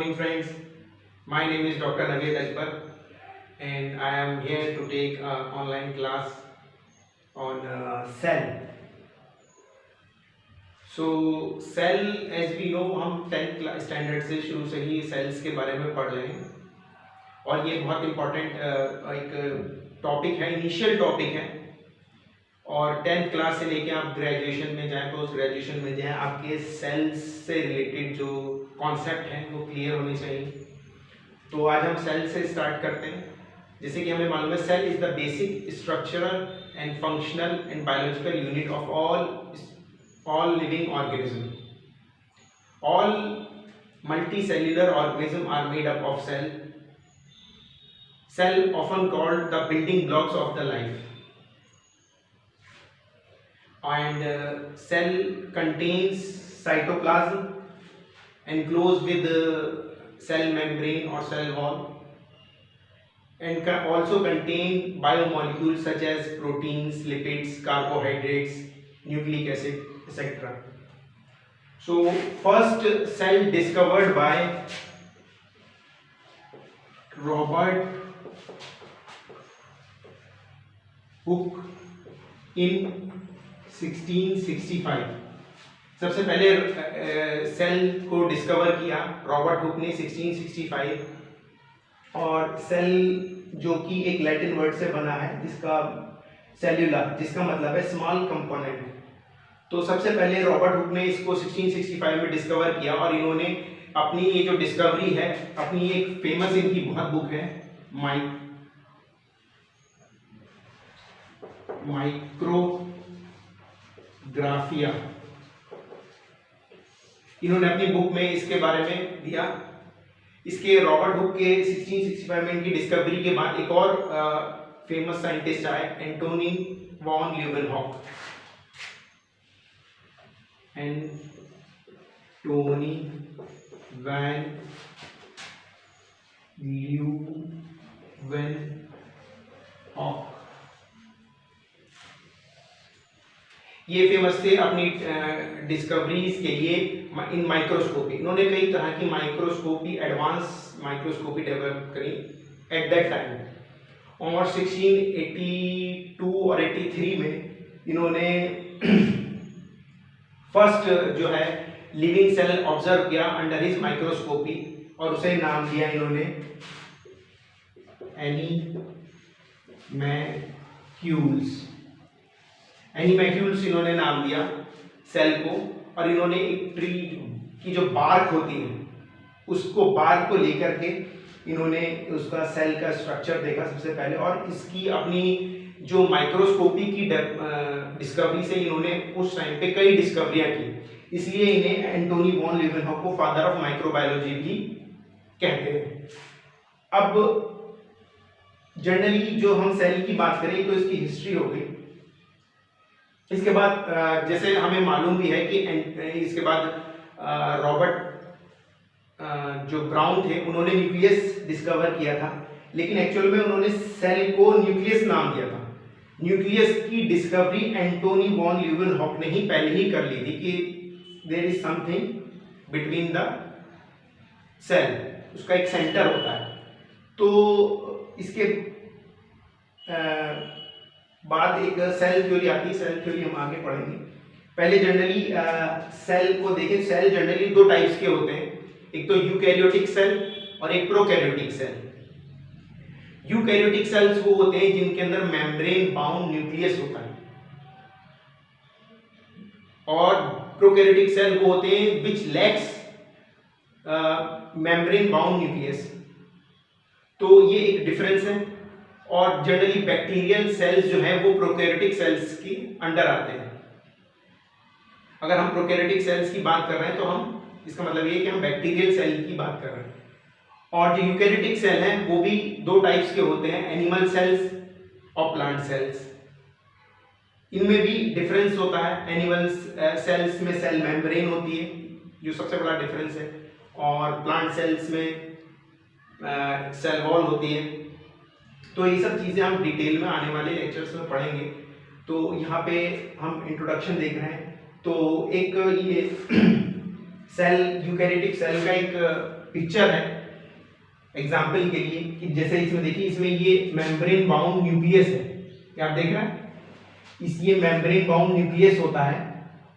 Morning friends, my name is Dr. Naved Ajbar and I am here to take an online class on cell. So cell as we know हम 10th standard से शुरू से ही sales के बारे में पढ़ रहे हैं और ये बहुत इम्पोर्टेंट एक टॉपिक है, इनिशियल टॉपिक है और 10th क्लास से लेके आप ग्रेजुएशन में जाएं, पोस्ट ग्रेजुएशन में जाएं, आपके सेल्स से रिलेटेड जो कॉन्सेप्ट हैं वो क्लियर होने चाहिए। तो आज हम सेल से स्टार्ट करते हैं। जैसे कि हमें मालूम है cell is the basic structural and functional and biological unit of all living organism. All multicellular organisms are made up of cell. Cell often called the building blocks of the life. And cell contains cytoplasm enclosed with the cell membrane or cell wall, and can also contain biomolecules such as proteins, lipids, carbohydrates, nucleic acid, etc. So first cell discovered by Robert Hooke in 1665। सबसे पहले cell को discover किया Robert Hooke ने 1665 और cell जो कि एक Latin word से बना है जिसका सेल्यूलर, जिसका मतलब है स्मॉल कंपोनेंट। तो सबसे पहले रॉबर्ट हुक ने इसको 1665 में डिस्कवर किया और इन्होंने अपनी ये जो डिस्कवरी है, अपनी एक फेमस इनकी बहुत बुक है माइक्रोग्राफिया, इन्होंने अपनी बुक में इसके बारे में दिया। इसके रॉबर्ट हुक के 1665 में इनकी डिस्कवरी के बाद एक और फेमस साइंटिस्ट आए, Antonie van Leeuwenhoek. Antonie van Leeuwenhoek ये फेमस थे अपनी डिस्कवरीज के लिए इन माइक्रोस्कोपी। इन्होंने कई तरह की माइक्रोस्कोपी, एडवांस माइक्रोस्कोपी डेवलप करी एट दैट टाइम। और 1682 और 83 में इन्होंने फर्स्ट जो है लिविंग सेल ऑब्जर्व किया अंडर हिज माइक्रोस्कोपी और उसे नाम दिया इन्होंने एनीमैक्यूल्स इन्होंने नाम दिया सेल को। और इन्होंने एक ट्री की जो बार्क होती है उसको, बार्क को लेकर के इन्होंने उसका सेल का स्ट्रक्चर देखा सबसे पहले, और इसकी अपनी जो माइक्रोस्कोपी की डिस्कवरी से इन्होंने उस टाइम पे कई डिस्कवरियां की, इसलिए इन्हें एंटोनी वॉन ल्यूवेनहॉक को फादर ऑफ माइक्रोबायोलॉजी भी कहते हैं। अब जनरली जो हम सेल की बात करें तो इसकी हिस्ट्री हो गई। इसके बाद जैसे हमें मालूम भी है कि इसके बाद रॉबर्ट जो ब्राउन थे उन्होंने न्यूक्लियस डिस्कवर किया था, लेकिन एक्चुअल में उन्होंने सेल को न्यूक्लियस नाम दिया था। न्यूक्लियस की डिस्कवरी एंटोनी वॉन ल्यूवेनहॉक ने ही पहले ही कर ली थी कि there is something between the cell, उसका एक सेंटर होता है। तो इसके बाद एक सेल थ्योरी आती है, सेल थ्योरी हम आगे पढ़ेंगे। पहले जनरली सेल को देखें। सेल जनरली दो टाइप्स के होते हैं, एक तो यूकैरियोटिक सेल और एक प्रोकैरियोटिक सेल। यूकैरियोटिक सेल्स वो होते हैं जिनके अंदर मेम्ब्रेन बाउंड न्यूक्लियस होता है, और प्रोकैरियोटिक सेल वो होते हैं विच लैक्स मेम्ब्रेन बाउंड न्यूक्लियस। तो ये एक डिफरेंस है। और जनरली बैक्टीरियल सेल्स जो है वो प्रोकैरियोटिक सेल्स की अंडर आते हैं। अगर हम प्रोकैरियोटिक सेल्स की बात कर रहे हैं तो हम, इसका मतलब ये है कि हम बैक्टीरियल सेल की बात कर रहे हैं। और जो यूकैरियोटिक सेल हैं वो भी दो टाइप्स के होते हैं, एनिमल सेल्स और प्लांट सेल्स। इनमें भी डिफरेंस होता है। एनिमल सेल्स में सेल मेम्ब्रेन होती है जो सबसे बड़ा डिफरेंस है, और प्लांट सेल्स में सेल वॉल होती है। तो ये सब चीज़ें हम डिटेल में आने वाले लेक्चर्स में पढ़ेंगे। तो यहाँ पे हम इंट्रोडक्शन देख रहे हैं। तो एक ये सेल यूकैरियोटिक सेल का एक पिक्चर है एग्जाम्पल के लिए कि जैसे इसमें देखिए, इसमें ये मेम्ब्रेन बाउंड न्यूक्लियस है, क्या आप देख रहे हैं, ये मेम्ब्रेन बाउंड न्यूक्लियस होता है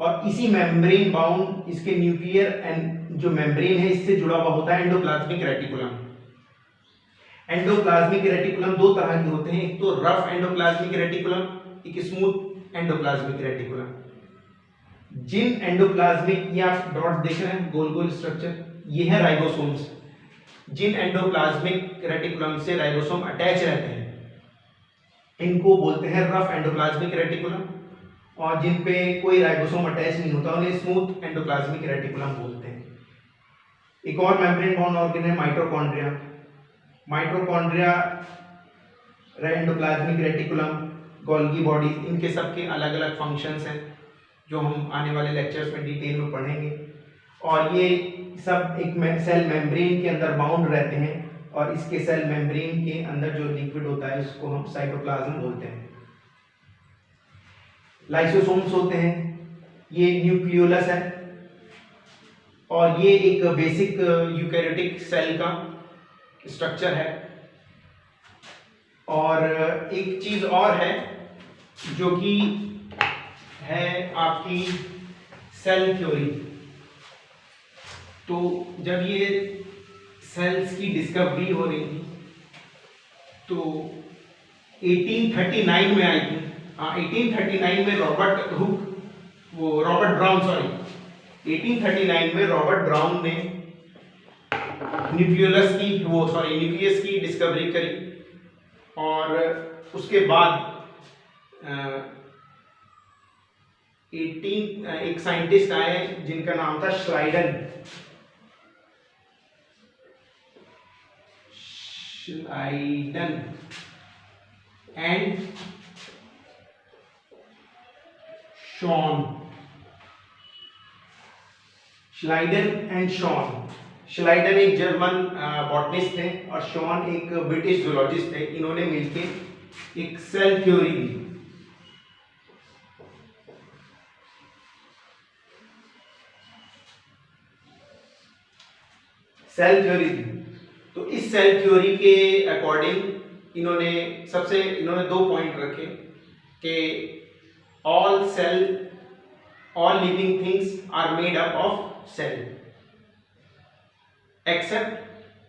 और इसी मेम्ब्रेन बाउंड इसके न्यूक्लियर एंड जो मेम्ब्रेन है इससे जुड़ा हुआ होता है एंडोप्लाज्मिक रेटिकुलम। एंडोप्लाज्मिक रेटिकुलम दो तरह के होते हैं, एक तो रफ एंडोप्लाज्मिक रेटिकुलम, एक स्मूथ एंडोप्लाज्मिक रेटिकुलम। जिन एंडोप्लाज्मिक, ये आप डॉट देख रहे हैं गोल गोल स्ट्रक्चर, ये है राइबोसोम्स। जिन एंडोप्लाज्मिक रेटिकुलम से राइबोसोम अटैच रहते हैं इनको बोलते हैं रफ एंडोप्लाज्मिक रेटिकुलम, और जिन पे कोई राइबोसोम अटैच नहीं होता उन्हें स्मूथ एंडोप्लाज्मिक रेटिकुलम बोलते हैं। एक और मेम्ब्रेन बाउंड ऑर्गन है mitochondria. Mitochondria, endoplasmic reticulum, Golgi bodies, इनके सबके अलग अलग फंक्शंस हैं जो हम आने वाले लेक्चर्स में डिटेल में पढ़ेंगे। और ये सब एक सेल मेम्ब्रेन के अंदर बाउंड रहते हैं और इसके सेल मेम्ब्रेन के अंदर जो लिक्विड होता है उसको हम साइटोप्लाज्म बोलते हैं। लाइसोसोम्स होते हैं, ये न्यूक्लियोलस है और ये एक बेसिक यूकैरियोटिक सेल का स्ट्रक्चर है। और एक चीज और है जो कि है आपकी सेल थ्योरी। तो जब ये सेल्स की डिस्कवरी हो रही थी तो 1839 में आई थी। 1839 में रॉबर्ट ब्राउन ने न्यूक्लियस की डिस्कवरी करी। और उसके बाद एक साइंटिस्ट आए जिनका नाम था श्लाइडन एंड शॉन। श्लाइडन एक जर्मन बॉटनिस्ट थे और शॉन एक ब्रिटिश जूलॉजिस्ट थे। इन्होंने मिलकर एक सेल थ्योरी दी। तो इस सेल थ्योरी के अकॉर्डिंग इन्होंने दो पॉइंट रखे कि all living things are made up of cell except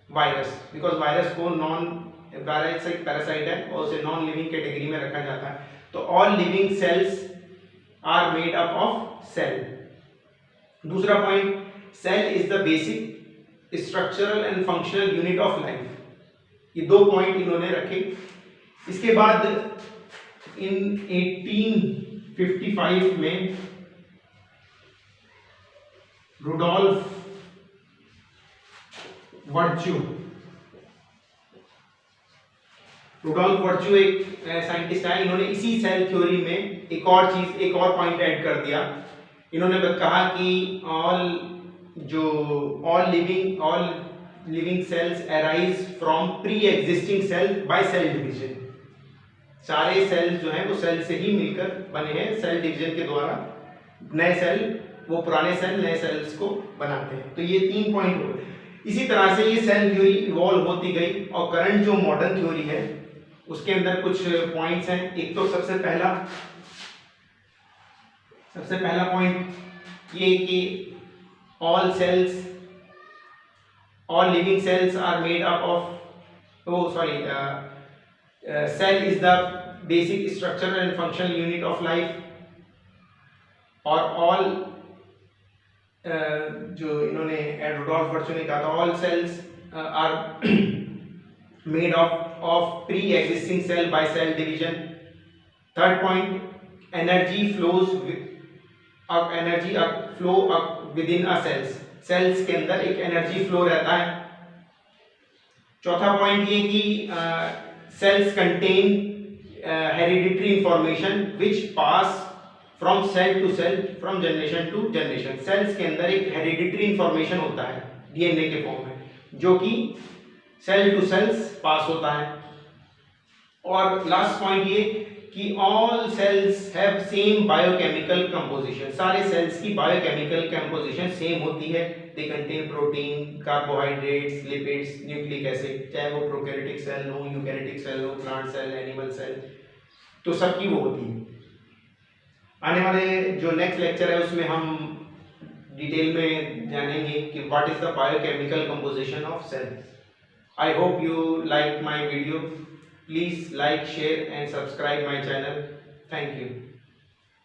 virus, because virus को वायरस एक पैरासाइट है और उसे नॉन लिविंग कैटेगरी में रखा जाता है। तो all living cells are made up of cell। दूसरा point, cell is the basic structural and functional unit of life। ये दो पॉइंट इन्होंने रखे। इसके बाद इन 1855 में रुडोल्फ वर्च्यू एक साइंटिस्ट आए। इन्होंने इसी सेल थ्योरी में एक और पॉइंट ऐड कर दिया। इन्होंने कहा कि all living cells arise from pre existing cell by cell division. सारे सेल्स जो हैं वो सेल से ही मिलकर बने हैं, सेल डिवीजन के द्वारा नए सेल, वो पुराने सेल नए सेल्स को बनाते हैं। तो ये 3 पॉइंट हो गए। इसी तरह से ये सेल थ्योरी इवॉल्व होती गई और करंट जो मॉडर्न थ्योरी है उसके अंदर कुछ पॉइंट्स हैं। एक तो सबसे पहला पॉइंट ये कि all living cells are made up of cell is the basic structural and functional unit of life। और all जो इन्होंने रुडोल्फ वर्च्यू ने कहा था, all cells are made of pre-existing cell by cell division। Third point, energy flow within a cells। Cells के अंदर एक energy flow रहता है। चौथा पॉइंट ये कि cells contain hereditary information which pass from cell to cell, from generation to generation. Cells के अंदर एक हेरिडिटरी इंफॉर्मेशन होता है डीएनए के फॉर्म में, जो कि सेल टू सेल्स पास होता है। और लास्ट पॉइंट ये कि all cells have same biochemical composition, सारे सेल्स की बायोकेमिकल कंपोजिशन सेम होती है। They contain protein, carbohydrates, lipids, nucleic acid, चाहे वो प्रोकैरियोटिक सेल हो, यूकैरियोटिक सेल हो, प्लांट सेल, एनिमल सेल, तो सबकी वो होती है। आने वाले जो नेक्स्ट लेक्चर है उसमें हम डिटेल में जानेंगे कि what is the biochemical composition of cells. I hope you like my video. Please like, share and subscribe my channel. Thank you.